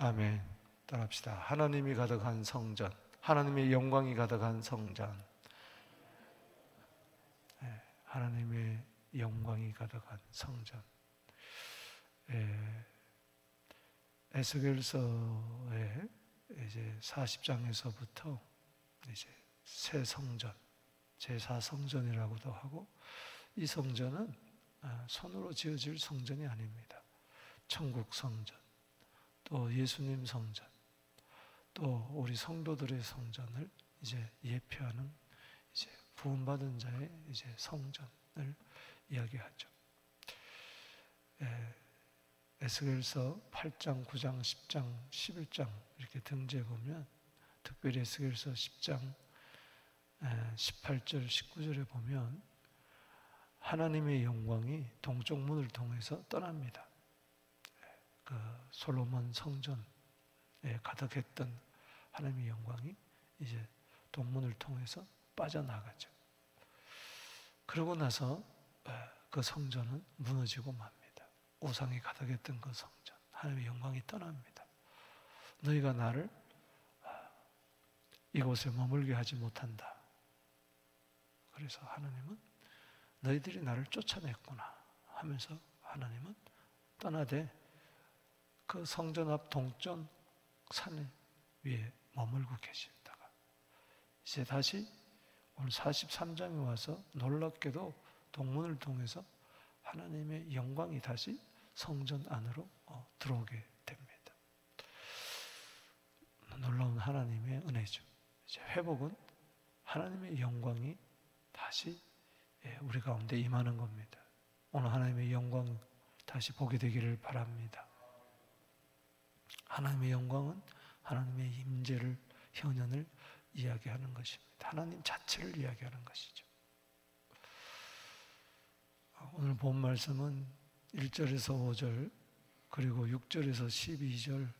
아멘. 따라합시다. 하나님이 가득한 성전, 하나님의 영광이 가득한 성전. 네, 하나님의 영광이 가득한 성전. 에스겔서의 이제 40장에서부터 이제 새 성전, 제4성전이라고도 하고, 이 성전은 손으로 지어질 성전이 아닙니다. 천국 성전, 또 예수님 성전, 또 우리 성도들의 성전을 이제 예표하는 이제 구원받은 자의 이제 성전을 이야기하죠. 에스겔서 8장, 9장, 10장, 11장 이렇게 등지해 보면, 특별히 에스겔서 10장 18절, 19절에 보면 하나님의 영광이 동쪽 문을 통해서 떠납니다. 그 솔로몬 성전에 가득했던 하나님의 영광이 이제 동문을 통해서 빠져나가죠. 그러고 나서 그 성전은 무너지고 맙니다. 우상이 가득했던 그 성전, 하나님의 영광이 떠납니다. 너희가 나를 이곳에 머물게 하지 못한다. 그래서 하나님은 너희들이 나를 쫓아냈구나 하면서 하나님은 떠나되 그 성전 앞 동쪽 산 위에 머물고 계시다가 이제 다시 오늘 43장에 와서 놀랍게도 동문을 통해서 하나님의 영광이 다시 성전 안으로 들어오게 됩니다. 놀라운 하나님의 은혜죠. 이제 회복은 하나님의 영광이 다시 우리 가운데 임하는 겁니다. 오늘 하나님의 영광 다시 보게 되기를 바랍니다. 하나님의 영광은 하나님의 임재를, 현현을 이야기하는 것입니다. 하나님 자체를 이야기하는 것이죠. 오늘 본 말씀은 1절에서 5절, 그리고 6절에서 12절,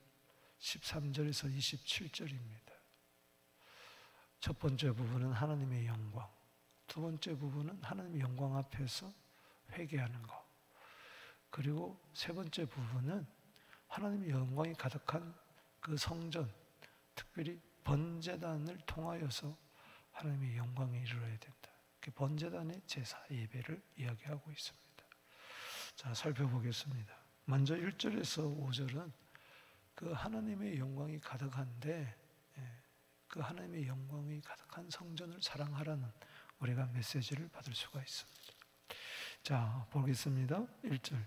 13절에서 27절입니다. 첫 번째 부분은 하나님의 영광, 두 번째 부분은 하나님의 영광 앞에서 회개하는 것, 그리고 세 번째 부분은 하나님의 영광이 가득한 그 성전, 특별히 번제단을 통하여서 하나님의 영광이 이루어야 된다. 그 번제단의 제사 예배를 이야기하고 있습니다. 자, 살펴보겠습니다. 먼저 1절에서 5절은 그 하나님의 영광이 가득한데, 그 하나님의 영광이 가득한 성전을 사랑하라는 우리가 메시지를 받을 수가 있습니다. 자, 보겠습니다. 1절.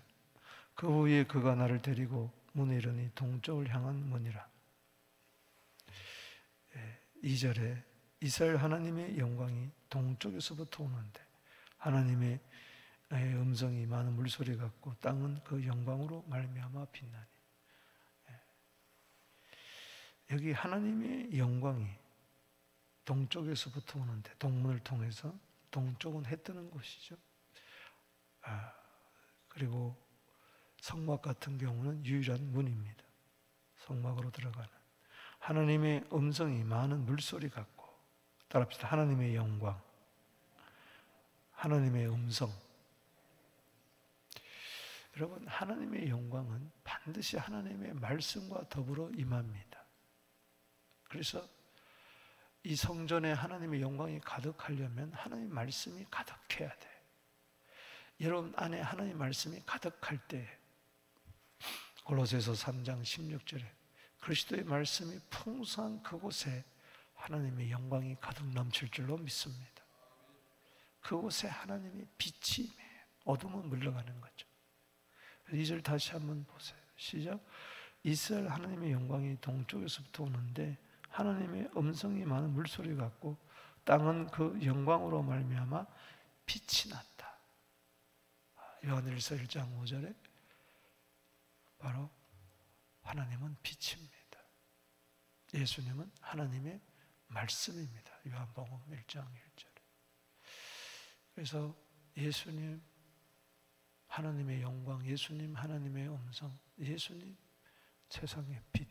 그 후에 그가 나를 데리고 문에 이르니 동쪽을 향한 문이라. 2절에 이스라엘 하나님의 영광이 동쪽에서부터 오는데 하나님의 음성이 많은 물소리 같고 땅은 그 영광으로 말미암아 빛나니. 여기 하나님의 영광이 동쪽에서부터 오는데, 동문을 통해서, 동쪽은 해 뜨는 곳이죠. 그리고 성막 같은 경우는 유일한 문입니다. 성막으로 들어가는 하나님의 음성이 많은 물소리 같고, 따라합시다. 하나님의 영광, 하나님의 음성. 여러분, 하나님의 영광은 반드시 하나님의 말씀과 더불어 임합니다. 그래서 이 성전에 하나님의 영광이 가득하려면 하나님의 말씀이 가득해야 돼. 여러분 안에 하나님의 말씀이 가득할 때, 골로새서 3장 16절에 그리스도의 말씀이 풍성한 그곳에 하나님의 영광이 가득 넘칠 줄로 믿습니다. 그곳에 하나님의 빛이 임해요. 어둠은 물러가는 거죠. 2절 다시 한번 보세요. 시작. 이스라엘 하나님의 영광이 동쪽에서부터 오는데 하나님의 음성이 많은 물소리 같고 땅은 그 영광으로 말미암아 빛이 났다. 요한일서 1장 5절에 바로 하나님은 빛입니다. 예수님은 하나님의 말씀입니다. 요한복음 1장 1절에. 그래서 예수님 하나님의 영광, 예수님 하나님의 음성, 예수님 세상의 빛.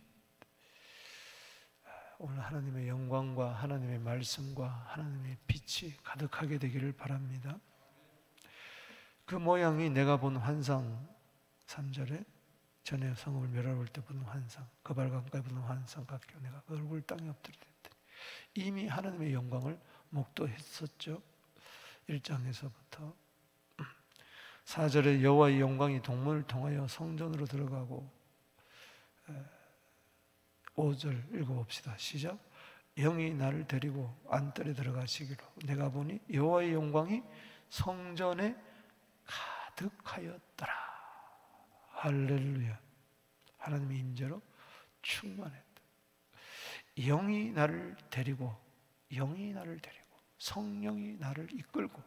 오늘 하나님의 영광과 하나님의 말씀과 하나님의 빛이 가득하게 되기를 바랍니다. 그 모양이 내가 본 환상 3절에 전에 성읍을 멸할 때 보는 환상, 거발강가에 보는 환상 같게 내가 얼굴 땅에 엎드리되 이미 하나님의 영광을 목도했었죠. 1장에서부터 4절에 여호와의 영광이 동문을 통하여 성전으로 들어가고 5절 읽어봅시다. 시작. 영이 나를 데리고 안뜰에 들어가시기로 내가 보니 여호와의 영광이 성전에 가득하였더라. 할렐루야. 하나님의 임재로 충만했다. 영이 나를 데리고 성령이 나를 이끌고.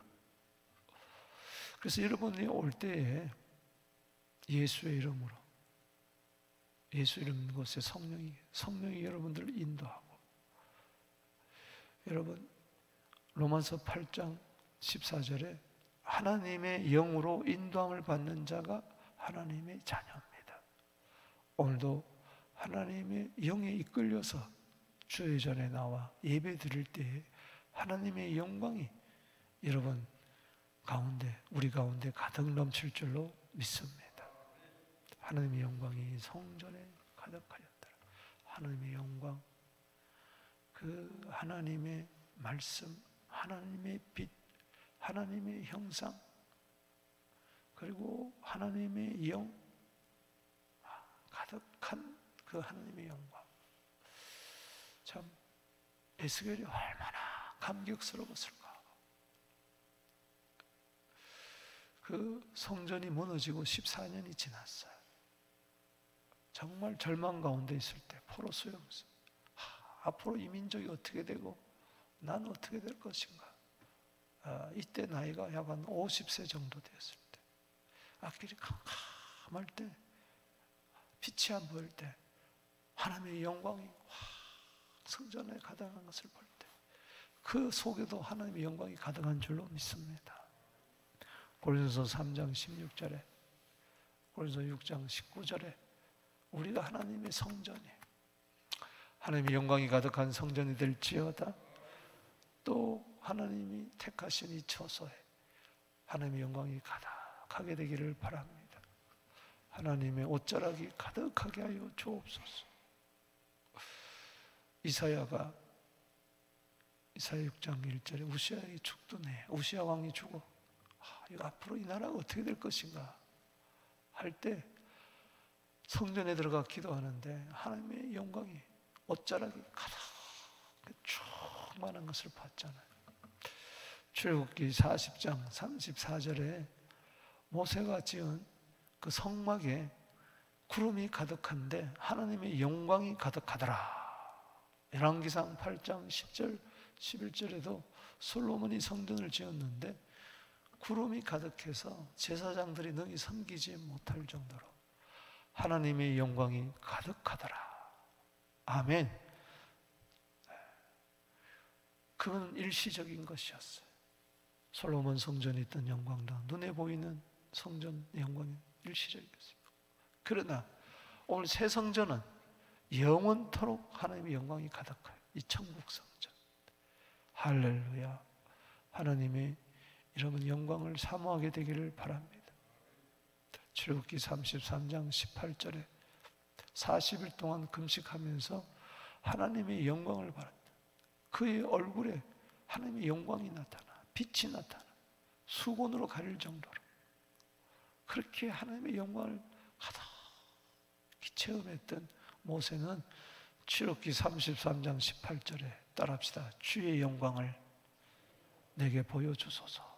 그래서 여러분이 올 때에 예수의 이름으로, 예수 이름 곳에 성령이 여러분들을 인도하고. 여러분 로마서 8장 14절에 하나님의 영으로 인도함을 받는 자가 하나님의 자녀입니다. 오늘도 하나님의 영에 이끌려서 주의 전에 나와 예배 드릴 때에 하나님의 영광이 여러분 가운데, 우리 가운데 가득 넘칠 줄로 믿습니다. 하나님의 영광이 성전에 가득하였더라. 하나님의 영광, 그 하나님의 말씀, 하나님의 빛, 하나님의 형상, 그리고 하나님의 영, 가득한 그 하나님의 영광. 참 에스겔이 얼마나 감격스러웠을까. 그 성전이 무너지고 14년이 지났어요. 정말 절망 가운데 있을 때 포로 수용소, 앞으로 이 민족이 어떻게 되고 난 어떻게 될 것인가. 이때 나이가 약 한 50세 정도 되었을 때, 앞길이 캄캄할 때, 빛이 안 보일 때, 하나님의 영광이 성전에 가득한 것을 볼 때, 그 속에도 하나님의 영광이 가득한 줄로 믿습니다. 고린도서 3장 16절에, 고린도서 6장 19절에 우리가 하나님의 성전이, 하나님의 영광이 가득한 성전이 될지어다. 또 하나님이 택하신 이 처소에 하나님의 영광이 가득하게 되기를 바랍니다. 하나님의 옷자락이 가득하게 하여 주옵소서. 이사야 6장 1절에 우시아의 죽도네, 우시아 왕이 죽어 이거 앞으로 이 나라가 어떻게 될 것인가 할 때 성전에 들어가 기도하는데 하나님의 영광이 옷자락이 가득 충만한 것을 봤잖아요. 출애굽기 40장 34절에 모세가 지은 그 성막에 구름이 가득한데 하나님의 영광이 가득하더라. 열왕기상 8장 10절 11절에도 솔로몬이 성전을 지었는데 구름이 가득해서 제사장들이 능히 섬기지 못할 정도로 하나님의 영광이 가득하더라. 아멘. 그건 일시적인 것이었어요. 솔로몬 성전에 있던 영광도 눈에 보이는 성전 영광이 일시적이었어요. 그러나 오늘 새 성전은 영원토록 하나님의 영광이 가득해요. 이 천국 성전. 할렐루야. 하나님의 이런 영광을 사모하게 되기를 바랍니다. 출애굽기 33장 18절에 40일 동안 금식하면서 하나님의 영광을 바랐다. 그의 얼굴에 하나님의 영광이 나타나, 빛이 나타나, 수건으로 가릴 정도로 그렇게 하나님의 영광을 가득히 체험했던 모세는 출애굽기 33장 18절에 따라합시다. 주의 영광을 내게 보여주소서.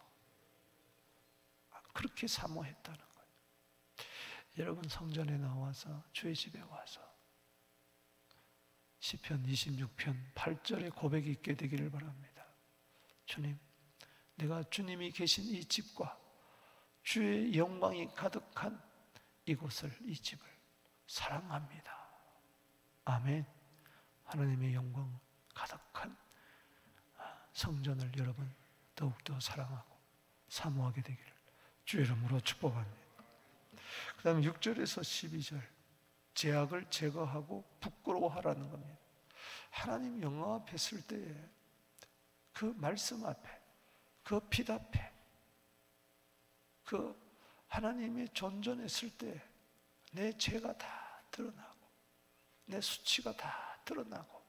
그렇게 사모했다는 거예요. 여러분 성전에 나와서 주의 집에 와서 시편 26편 8절의 고백이 있게 되기를 바랍니다. 주님, 내가 주님이 계신 이 집과 주의 영광이 가득한 이곳을, 이 집을 사랑합니다. 아멘. 하나님의 영광 가득한 성전을 여러분 더욱더 사랑하고 사모하게 되기를 주의 이름으로 축복합니다. 그 다음에 6절에서 12절 죄악을 제거하고 부끄러워하라는 겁니다. 하나님 영광 앞에 설 때에 그 말씀 앞에, 그 빛 앞에, 그 하나님의 존전에 설 때 내 죄가 다 드러나고 내 수치가 다 드러나고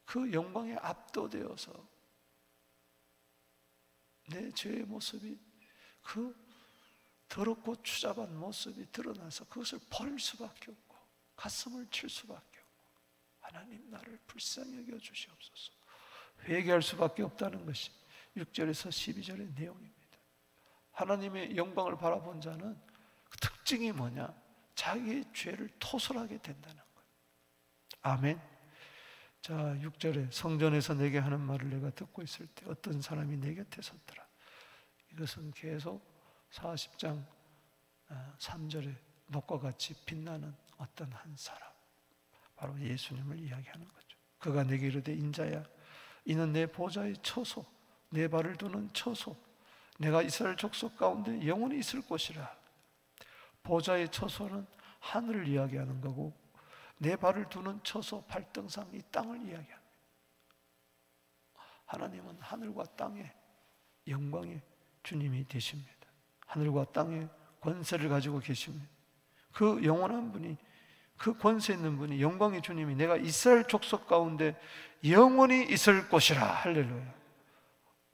그 영광에 압도되어서 내 죄의 모습이 그 더럽고 추잡한 모습이 드러나서 그것을 버릴 수밖에 없고 가슴을 칠 수밖에 없고 하나님 나를 불쌍히 여겨 주시옵소서 회개할 수밖에 없다는 것이 6절에서 12절의 내용입니다. 하나님의 영광을 바라본 자는 그 특징이 뭐냐? 자기의 죄를 토설하게 된다는 거예요. 아멘. 자, 6절에 성전에서 내게 하는 말을 내가 듣고 있을 때 어떤 사람이 내 곁에 섰더라. 이것은 계속 40장 3절에 녹과 같이 빛나는 어떤 한 사람, 바로 예수님을 이야기하는 거죠. 그가 내게 이르되 인자야 이는 내 보좌의 처소 내 발을 두는 처소 내가 이스라엘 족속 가운데 영원히 있을 곳이라. 보좌의 처소는 하늘을 이야기하는 거고 내 발을 두는 처소 발등상 이 땅을 이야기합니다. 하나님은 하늘과 땅의 영광의 주님이 되십니다. 하늘과 땅의 권세를 가지고 계십니다. 그 영원한 분이 그 권세 있는 분이 영광의 주님이 내가 이스라엘 족속 가운데 영원히 있을 곳이라. 할렐루야.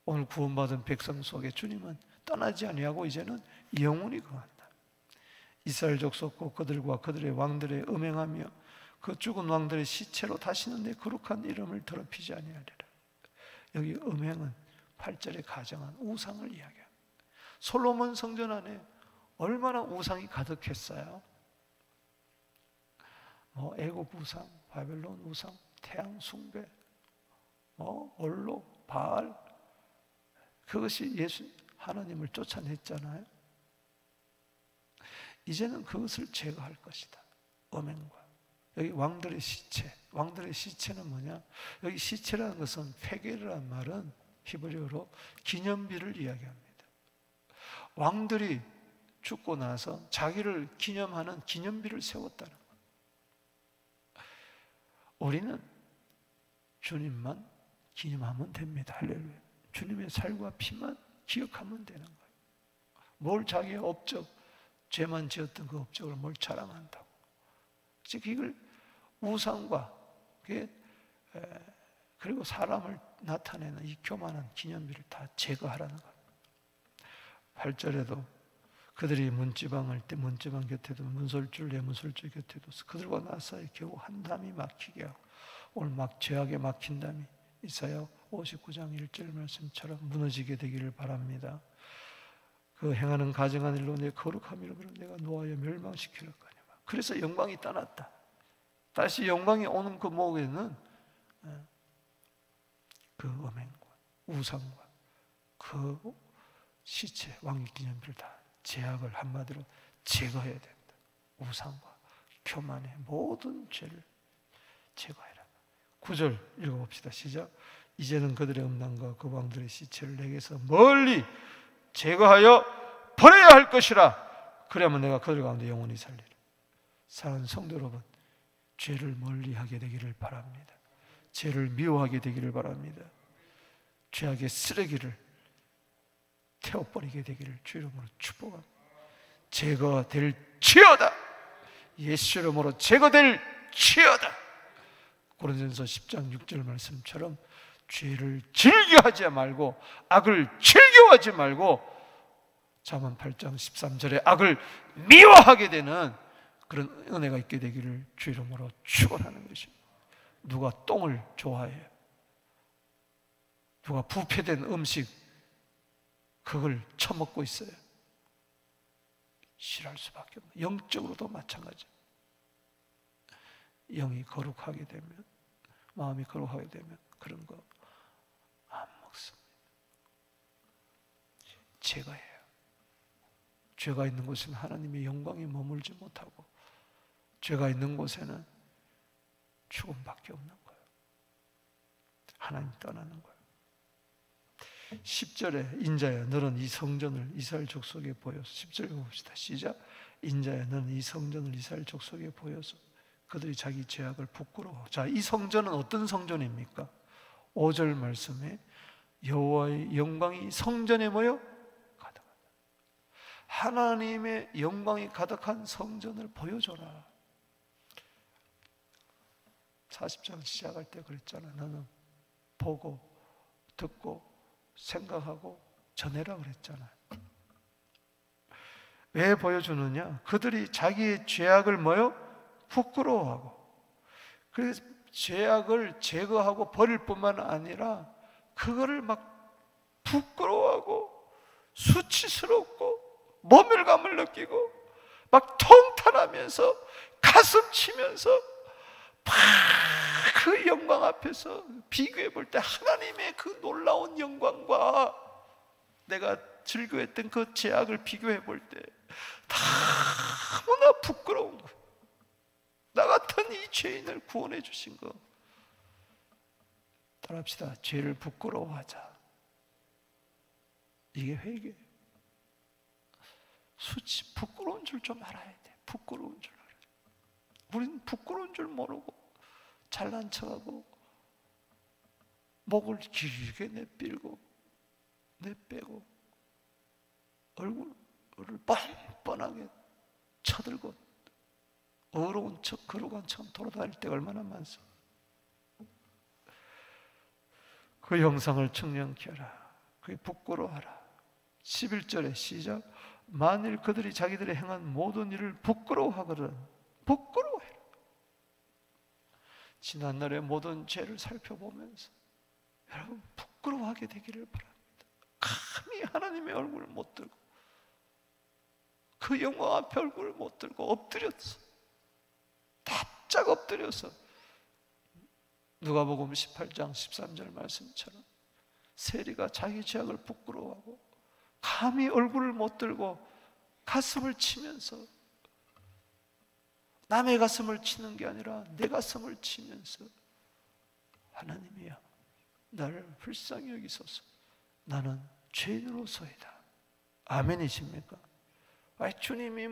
오늘 구원받은 백성 속에 주님은 떠나지 아니하고 이제는 영원히 거한다. 이스라엘 족속과 그들과 그들의 왕들의 음행하며 그 죽은 왕들의 시체로 다시는 내 거룩한 이름을 더럽히지 아니하리라. 여기 음행은 8절에 가정한 우상을 이야기합니다. 솔로몬 성전 안에 얼마나 우상이 가득했어요. 애굽 우상, 바벨론 우상, 태양 숭배, 올로, 바알, 그것이 하나님을 쫓아냈잖아요. 이제는 그것을 제거할 것이다. 음행과 여기 왕들의 시체, 왕들의 시체는 뭐냐? 여기 시체라는 것은 페게르란 말은 히브리어로 기념비를 이야기합니다. 왕들이 죽고 나서 자기를 기념하는 기념비를 세웠다는 거예요. 우리는 주님만 기념하면 됩니다. 할렐루야. 주님의 살과 피만 기억하면 되는 거예요. 뭘 자기의 업적, 죄만 지었던 그 업적을 뭘 자랑한다고. 즉 이걸 우상과 그리고 사람을 나타내는 이 교만한 기념비를 다 제거하라는 거예요. 8절에도 그들이 문지방할 때 문지방 곁에도 문설줄 내 문설줄 곁에도 그들과 나 사이에 겨우 한 담이 막히게 하고 오늘 막 죄악에 막힌 담이 이사야 59장 1절 말씀처럼 무너지게 되기를 바랍니다. 그 행하는 가증한 일로 내 거룩함 이름으로 내가 노하여 멸망시킬 거냐. 그래서 영광이 떠났다. 다시 영광이 오는 그 목에는 그 음행과 우상과 그 시체 왕의 기념비를 다 제약을 한마디로 제거해야 된다. 우상과 교만의 모든 죄를 제거해라. 9절 읽어봅시다. 시작. 이제는 그들의 음란과 그 왕들의 시체를 내게서 멀리 제거하여 버려야 할 것이라. 그러면 내가 그들 가운데 영원히 살리라. 사랑하는 성도 여러분, 죄를 멀리하게 되기를 바랍니다. 죄를 미워하게 되기를 바랍니다. 죄악의 쓰레기를 태워버리게 되기를 주 이름으로 축복합니다. 제거될 지어다. 예수 이름으로 제거될 지어다. 고린도전서 10장 6절 말씀처럼 죄를 즐겨하지 말고 악을 즐겨하지 말고 잠언 8장 13절에 악을 미워하게 되는 그런 은혜가 있게 되기를 주 이름으로 축원하는 것입니다. 누가 똥을 좋아해요? 누가 부패된 음식 그걸 처먹고 있어요? 싫어할 수밖에 없는, 영적으로도 마찬가지. 영이 거룩하게 되면, 마음이 거룩하게 되면 그런 거 안 먹습니다. 제거해요. 죄가 있는 곳에는 하나님의 영광이 머물지 못하고 죄가 있는 곳에는 죽음밖에 없는 거예요. 하나님 떠나는 거예요. 10절에 인자야 너는 이 성전을 이스라엘 족속에 보여서 10절 읽어봅시다. 시작. 인자야 너는 이 성전을 이스라엘 족속에 보여서 그들이 자기 죄악을 부끄러워. 자, 이 성전은 어떤 성전입니까? 5절 말씀에 여호와의 영광이 성전에 모여 가득하다. 하나님의 영광이 가득한 성전을 보여줘라. 40장 시작할 때 그랬잖아. 너는 보고 듣고 생각하고 전해라 그랬잖아. 왜 보여주느냐? 그들이 자기의 죄악을 뭐요? 부끄러워하고, 그래서 죄악을 제거하고 버릴 뿐만 아니라 그거를 막 부끄러워하고 수치스럽고 모멸감을 느끼고 막 통탄하면서 가슴 치면서 막 그 영광 앞에서 비교해 볼 때 하나님의 그 놀라운 영광과 내가 즐거워했던 그 죄악을 비교해 볼 때 너무나 부끄러운 거예요. 나 같은 이 죄인을 구원해 주신 거. 따라합시다. 죄를 부끄러워하자. 이게 회개예요. 수치, 부끄러운 줄 좀 알아야 돼. 부끄러운 줄 알아야 돼. 우리는 부끄러운 줄 모르고 잘난 척하고 목을 길게 내밀고 내빼고 얼굴을 뻔뻔하게 쳐들고 어려운 척 거룩한 척 돌아다닐 때가 얼마나 많습니까? 그 영상을 청량케 하라. 그게 부끄러워하라. 11절에 시작. 만일 그들이 자기들이 행한 모든 일을 부끄러워하거든 부끄러워해라. 지난날의 모든 죄를 살펴보면서 여러분 부끄러워하게 되기를 바랍니다. 감히 하나님의 얼굴을 못 들고 그 영광 앞에 얼굴을 못 들고 엎드렸어. 납작 엎드려서 누가복음 18장 13절 말씀처럼 세리가 자기 죄악을 부끄러워하고 감히 얼굴을 못 들고 가슴을 치면서, 남의 가슴을 치는 게 아니라 내 가슴을 치면서 하나님이야 나를 불쌍히 여기소서. 나는 죄인으로서이다. 아멘이십니까? 아이, 주님이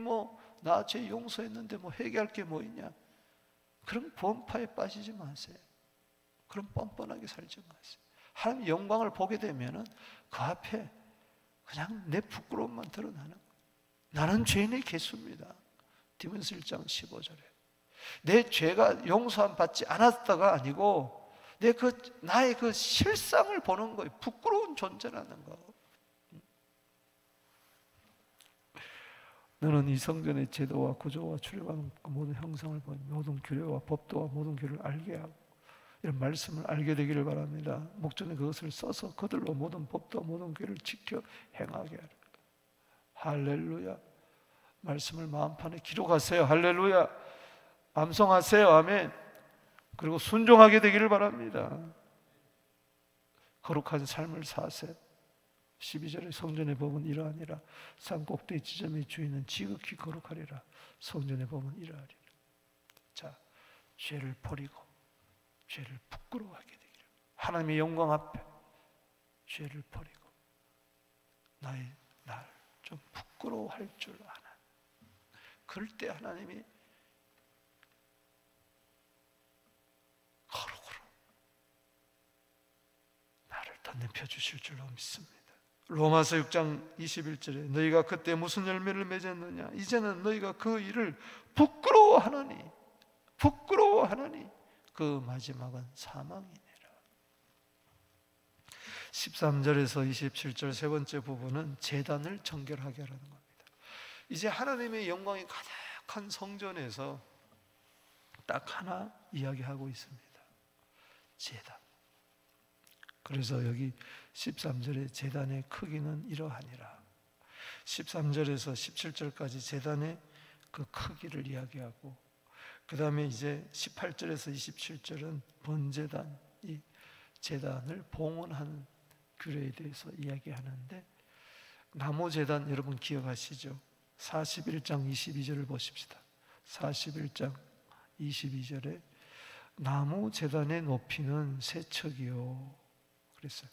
나 죄 용서했는데 회개할 게 뭐 있냐? 그런 범파에 빠지지 마세요. 그런 뻔뻔하게 살지 마세요. 하나님 영광을 보게 되면은 그 앞에 그냥 내 부끄러움만 드러나는 거예요. 나는 죄인의 개수입니다. 디모데 1장 15절에 내 죄가 용서함 받지 않았다가 아니고 나의 그 실상을 보는 거예요. 부끄러운 존재라는 거. 너는 이 성전의 제도와 구조와 출애굽하는 모든 형상을 보며 모든 규례와 법도와 모든 규례를 알게 하고, 이런 말씀을 알게 되기를 바랍니다. 목전에 그것을 써서 그들로 모든 법도와 모든 규례를 지켜 행하게 하라. 할렐루야. 말씀을 마음판에 기록하세요. 할렐루야. 암송하세요. 아멘. 그리고 순종하게 되기를 바랍니다. 거룩한 삶을 사세요. 12절에 성전의 법은 이러하니라. 산 꼭대기 지점의 주인은 지극히 거룩하리라. 성전의 법은 이러하리라. 자, 죄를 버리고 죄를 부끄러워하게 되기를. 하나님의 영광 앞에 죄를 버리고 날 좀 부끄러워할 줄 아는, 그럴 때 하나님이 거룩으로 나를 덧내펴 주실 줄로 믿습니다. 로마서 6장 21절에 너희가 그때 무슨 열매를 맺었느냐? 이제는 너희가 그 일을 부끄러워하느니 그 마지막은 사망이니라. 13절에서 27절 세 번째 부분은 제단을 정결하게 하라는 겁니다. 이제 하나님의 영광이 가득한 성전에서 딱 하나 이야기하고 있습니다. 제단. 그래서 여기 13절에 제단의 크기는 이러하니라. 13절에서 17절까지 제단의 그 크기를 이야기하고, 그 다음에 이제 18절에서 27절은 번제단, 이 제단을 봉헌하는 규례에 대해서 이야기하는데, 나무제단 여러분 기억하시죠? 41장 22절을 보십시다. 41장 22절에 나무제단의 높이는 세 척이요 그랬어요.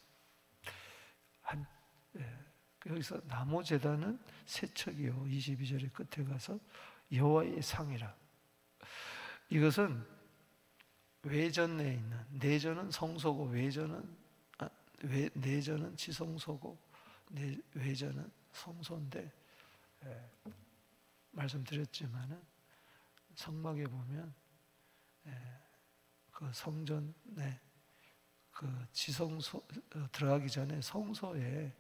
여기서 나무제단은 세 척이요 22절의 끝에 가서 여호와의 상이라. 이것은 외전에 있는, 내전은 성소고 내전은 지성소고 외전은 성소인데, 말씀드렸지만은 성막에 보면 그 성전에 그 지성소 들어가기 전에 성소에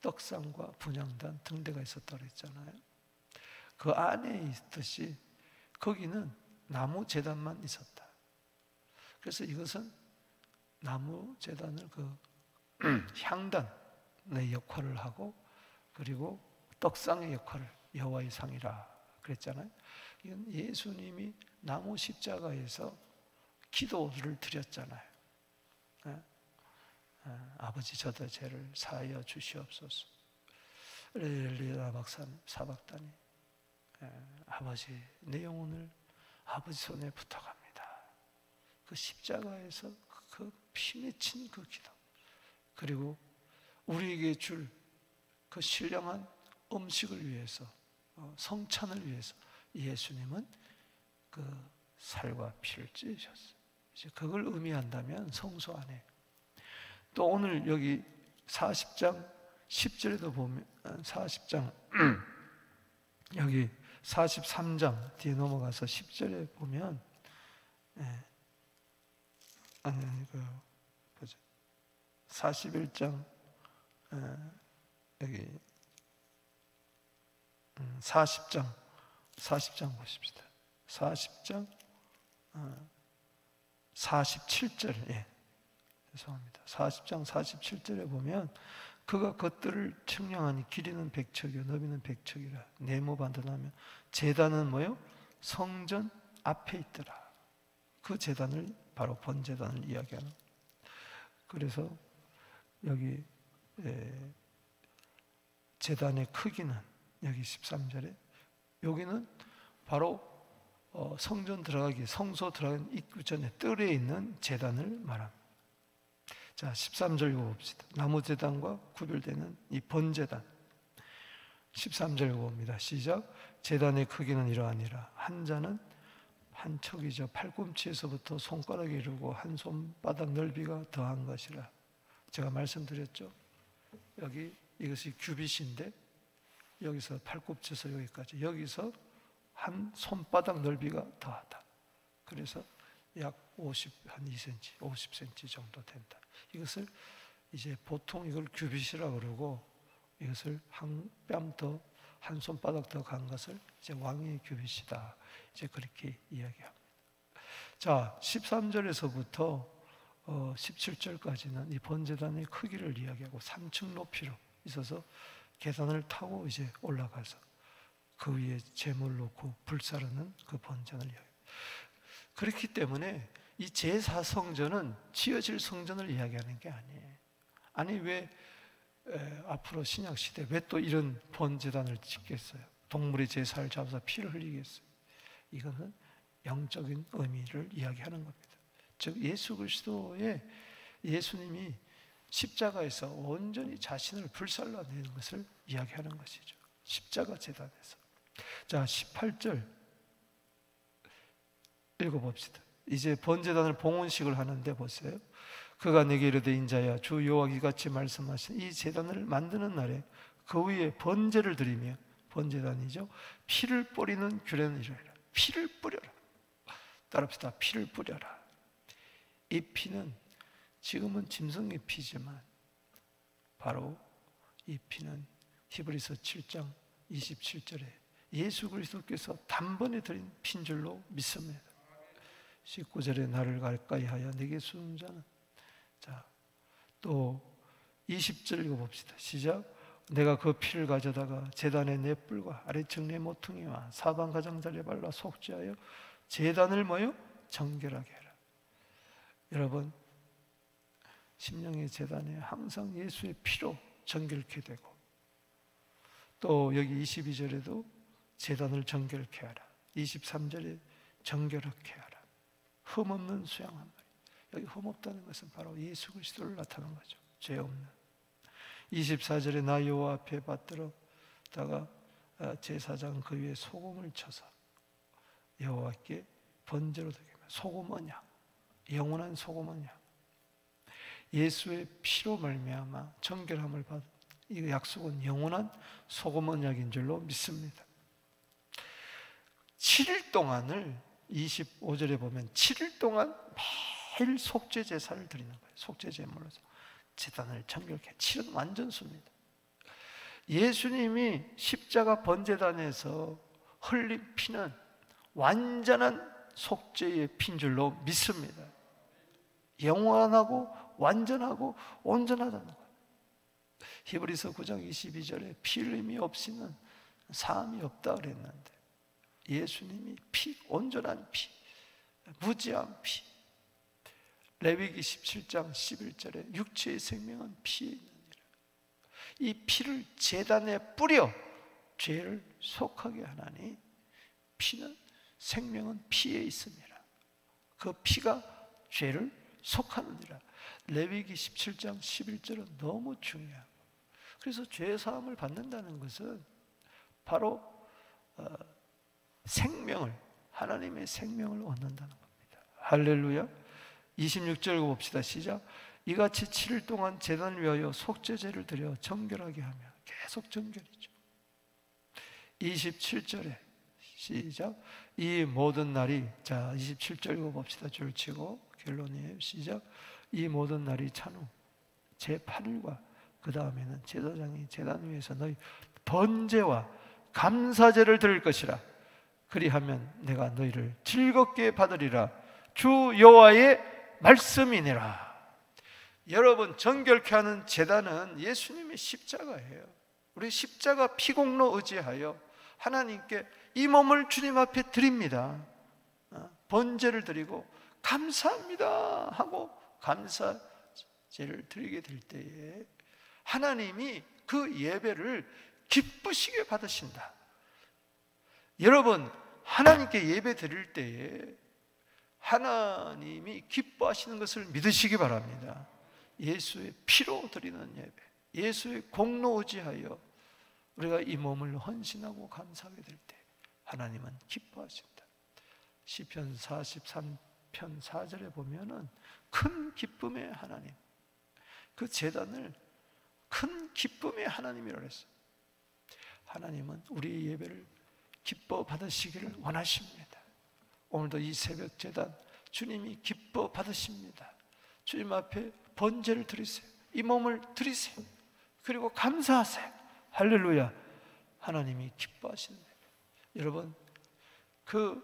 떡상과 분향단 등대가 있었다고 했잖아요. 그 안에 있듯이 거기는 나무 제단만 있었다. 그래서 이것은 나무 제단을 그 향단의 역할을 하고, 그리고 떡상의 역할을, 여호와의 상이라 그랬잖아요. 이건 예수님이 나무 십자가에서 기도를 드렸잖아요. 아버지, 저도 죄를 사하여 주시옵소서. 엘리야 박사님, 사박다니, 아버지, 내 영혼을 아버지 손에 부탁합니다. 그 십자가에서 그 피 맺힌 그 기도, 그리고 우리에게 줄 그 신령한 음식을 위해서, 성찬을 위해서 예수님은 그 살과 피를 찢으셨어요. 이제 그걸 의미한다면 성소 안에, 또 오늘 여기 40장 10절에도 보면, 40장 여기 43장 뒤에 넘어가서 10절에 보면, 보죠. 41장 여기 40장 보십시다. 40장 47절, 죄송합니다. 40장 47절에 보면, 그가 것들을 측량하니 길이는 100척이요 너비는 100척이라 네모 반듯하며 제단은 뭐요? 성전 앞에 있더라. 그 제단을 바로 번제단을 이야기하는. 그래서 여기 제단의 크기는 여기 13절에, 여기는 바로 성전 들어가기, 성소 들어가는 입구 전에 뜰에 있는 제단을 말합니다. 자, 13절 읽어봅시다. 나무 제단과 구별되는 이 번제단. 13절 읽어봅니다. 시작. 제단의 크기는 이러하니라. 한 자는 한 척이죠. 팔꿈치에서부터 손가락에 이르고 한 손바닥 넓이가 더한 것이라. 제가 말씀드렸죠. 여기 이것이 규빗인데, 여기서 팔꿈치에서 여기까지, 여기서 한 손바닥 넓이가 더하다. 그래서 약 2cm, 50cm 정도 된다. 이것을 이제 보통 이걸 규빗이라고 그러고, 이것을 한 뺨 더, 한 손바닥 더 간 것을 이제 왕의 규빗이다. 이제 그렇게 이야기합니다. 자, 13절에서부터 17절까지는 이 번제단의 크기를 이야기하고 3층 높이로 있어서 계단을 타고 이제 올라가서 그 위에 제물 놓고 불사르는 그 번제단을 이야기합니다. 그렇기 때문에 이 제4성전은 지어질 성전을 이야기하는 게 아니에요. 아니, 왜 앞으로 신약시대 왜 또 이런 번제단을 짓겠어요? 동물의 제사를 잡아서 피를 흘리겠어요? 이거는 영적인 의미를 이야기하는 겁니다. 즉 예수 그리스도의, 예수님이 십자가에서 온전히 자신을 불살라내는 것을 이야기하는 것이죠. 십자가 제단에서. 자, 18절 읽어봅시다. 이제 번제단을 봉헌식을 하는데 보세요. 그가 내게 이르되 인자야, 주 여호와가 이같이 말씀하신 이 제단을 만드는 날에 그 위에 번제를 드리며, 번제단이죠, 피를 뿌리는 규례는 이러하라. 피를 뿌려라. 따라합시다. 피를 뿌려라. 이 피는 지금은 짐승의 피지만 바로 이 피는 히브리서 7장 27절에 예수 그리스도께서 단번에 드린 피인 줄로 믿습니다. 19절에 나를 가까이 하여 내게 수는 자는, 자, 또 20절 읽어봅시다. 시작. 내가 그 피를 가져다가 제단의 네 뿔과 아래층 네 모퉁이와 사방 가장자리에 발라 속죄하여 제단을 뭐요? 정결하게 해라. 여러분, 심령의 제단에 항상 예수의 피로 정결케 되고, 또 여기 22절에도 제단을 정결케 하라. 23절에 정결하게 하라. 흠없는 수양한 마리. 여기 흠없다는 것은 바로 예수 그리스도를 나타낸 거죠. 죄 없는. 24절에 나 여호와 앞에 받들었다가 제사장 그 위에 소금을 쳐서 여호와께 번제로 드리며, 소금은 양, 영원한 소금은 양. 예수의 피로 말미암아 정결함을 받은 이 약속은 영원한 소금 언약인 줄로 믿습니다. 7일 동안을 25절에 보면 7일 동안 매일 속죄 제사를 드리는 거예요. 속죄 제물로서 제단을 정결케. 7은 완전수입니다. 예수님이 십자가 번제단에서 흘린 피는 완전한 속죄의 피인 줄로 믿습니다. 영원하고 완전하고 온전하다는 거예요. 히브리서 9장 22절에 피 흘림이 없이는 사함이 없다 그랬는데 예수님이 피, 온전한 피, 무지한 피. 레위기 17장 11절에 육체의 생명은 피에 있느니라. 이 피를 제단에 뿌려 죄를 속하게 하나니 피는 생명은 피에 있습니다. 그 피가 죄를 속하느니라. 레위기 17장 11절은 너무 중요해요. 그래서 죄 사함을 받는다는 것은 바로 생명을, 하나님의 생명을 얻는다는 겁니다. 할렐루야. 26절 봅시다. 시작. 이같이 7일 동안 제단을 위하여 속죄제를 드려 정결하게 하며, 계속 정결이죠. 27절에 시작. 이 모든 날이, 자 27절 읽어봅시다. 줄치고 결론이에요. 시작. 이 모든 날이 찬 후 제8일과 그 다음에는 제사장이 제단 위에서 너희 번제와 감사제를 드릴 것이라. 그리하면 내가 너희를 즐겁게 받으리라. 주 여호와의 말씀이니라. 여러분, 정결케 하는 제단은 예수님의 십자가예요. 우리 십자가 피공로 의지하여 하나님께 이 몸을 주님 앞에 드립니다. 번제를 드리고 감사합니다 하고 감사제를 드리게 될 때에 하나님이 그 예배를 기쁘시게 받으신다. 여러분, 하나님께 예배 드릴 때에 하나님이 기뻐하시는 것을 믿으시기 바랍니다. 예수의 피로 드리는 예배, 예수의 공로 의지하여 우리가 이 몸을 헌신하고 감사하게 될 때 하나님은 기뻐하신다. 시편 43편 4절에 보면은 큰 기쁨의 하나님, 그 제단을 큰 기쁨의 하나님이라고 했어요. 하나님은 우리의 예배를 기뻐 받으시기를 원하십니다. 오늘도 이 새벽 제단 주님이 기뻐 받으십니다. 주님 앞에 번제를 드리세요. 이 몸을 드리세요. 그리고 감사하세요. 할렐루야. 하나님이 기뻐하시는 예배. 여러분, 그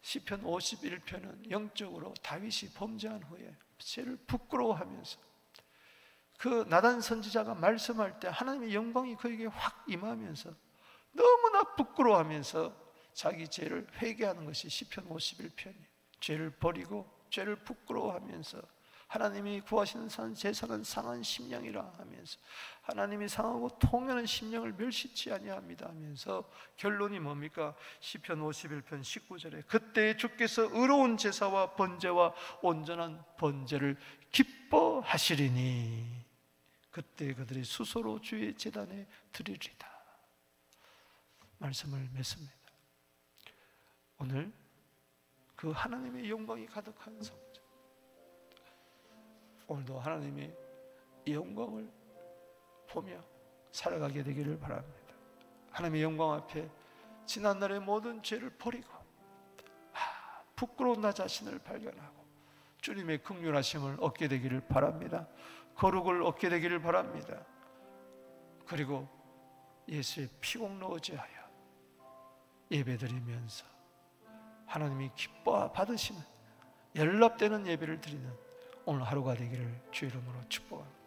시편 51편은 영적으로 다윗이 범죄한 후에 죄를 부끄러워하면서 그 나단 선지자가 말씀할 때 하나님의 영광이 그에게 확 임하면서 너무나 부끄러워하면서 자기 죄를 회개하는 것이 시편 51편이에요. 죄를 버리고 죄를 부끄러워하면서 하나님이 구하시는 제사는 상한 심령이라 하면서 하나님이 상하고 통하는 심령을 멸시치 아니합니다 하면서 결론이 뭡니까? 시편 51편 19절에 그때 주께서 의로운 제사와 번제와 온전한 번제를 기뻐하시리니 그때 그들이 수소로 주의 제단에 드리리다. 말씀을 맺습니다. 오늘 그 하나님의 영광이 가득한 성전, 오늘도 하나님의 영광을 보며 살아가게 되기를 바랍니다. 하나님의 영광 앞에 지난날의 모든 죄를 버리고 부끄러운 나 자신을 발견하고 주님의 긍휼하심을 얻게 되기를 바랍니다. 거룩을 얻게 되기를 바랍니다. 그리고 예수의 피공로 의지하여 예배드리면서 하나님이 기뻐 받으시는 연락되는 예배를 드리는 오늘 하루가 되기를 주의 이름으로 축복합니다.